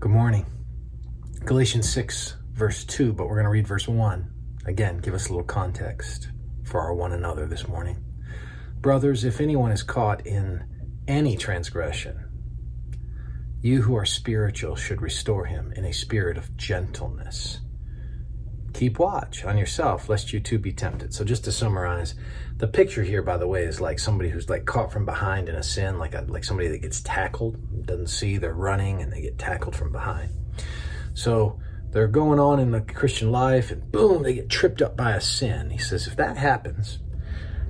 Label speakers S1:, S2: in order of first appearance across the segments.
S1: Good morning. Galatians 6, verse 2, but we're going to read verse 1. Again, give us a little context for our one another this morning. Brothers, if anyone is caught in any transgression, you who are spiritual should restore him in a spirit of gentleness. Keep watch on yourself, lest you too be tempted. So just to summarize, the picture here, by the way, is like somebody who's like caught from behind in a sin, like somebody that gets tackled, doesn't see they're running and they get tackled from behind. So they're going on in the Christian life and boom, they get tripped up by a sin. He says, if that happens,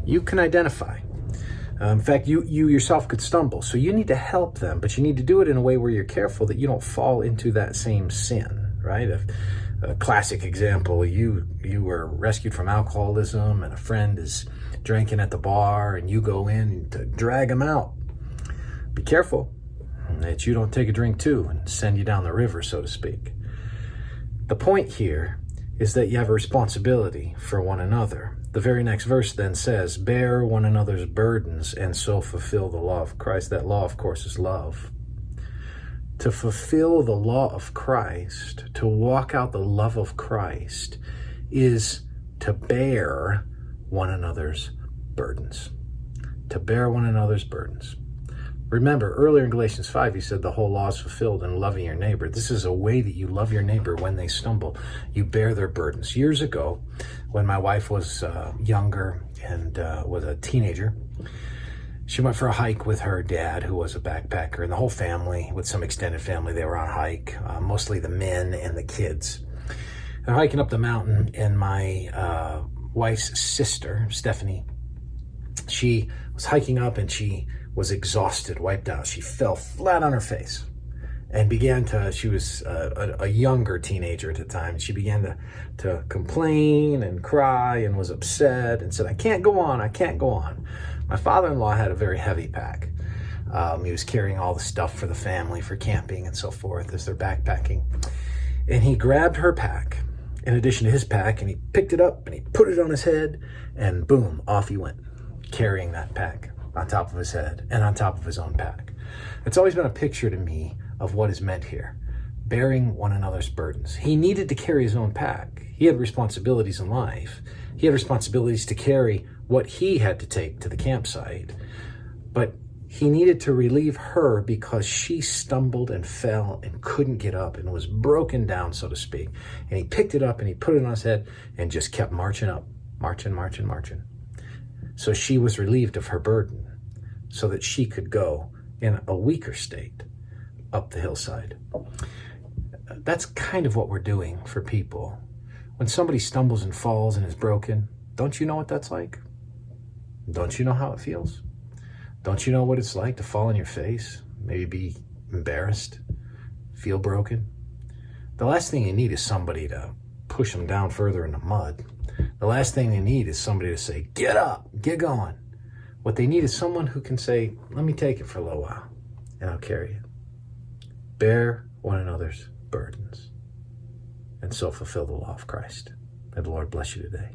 S1: you can identify. In fact, you yourself could stumble. So you need to help them, but you need to do it in a way where you're careful that you don't fall into that same sin, right? A classic example, you were rescued from alcoholism and a friend is drinking at the bar and you go in to drag him out. Be careful that you don't take a drink too and send you down the river, so to speak. The point here is that you have a responsibility for one another. The very next verse then says, bear one another's burdens and so fulfill the law of Christ. That law, of course, is love. To fulfill the law of Christ, to walk out the love of Christ, is to bear one another's burdens. To bear one another's burdens. Remember, earlier in Galatians 5, he said the whole law is fulfilled in loving your neighbor. This is a way that you love your neighbor when they stumble. You bear their burdens. Years ago, when my wife was younger and was a teenager, she went for a hike with her dad, who was a backpacker, and the whole family, with some extended family, they were on a hike, mostly the men and the kids. They're hiking up the mountain, and my wife's sister, Stephanie, she was hiking up and she was exhausted, wiped out. She fell flat on her face and she was a younger teenager at the time. She began to complain and cry and was upset and said, I can't go on. My father-in-law had a very heavy pack. He was carrying all the stuff for the family for camping and so forth as they're backpacking. And he grabbed her pack in addition to his pack, and he picked it up and he put it on his head, and boom, off he went, carrying that pack on top of his head and on top of his own pack. It's always been a picture to me of what is meant here, bearing one another's burdens. He needed to carry his own pack. He had responsibilities in life. He had responsibilities to carry what he had to take to the campsite, but he needed to relieve her because she stumbled and fell and couldn't get up and was broken down, so to speak. And he picked it up and he put it on his head and just kept marching up, marching. So she was relieved of her burden so that she could go in a weaker state up the hillside. That's kind of what we're doing for people. When somebody stumbles and falls and is broken, don't you know what that's like? Don't you know how it feels? Don't you know what it's like to fall on your face, maybe be embarrassed, feel broken? The last thing you need is somebody to push them down further in the mud. The last thing they need is somebody to say, get up, get going. What they need is someone who can say, let me take it for a little while and I'll carry it. Bear one another's burdens and so fulfill the law of Christ. May the Lord bless you today.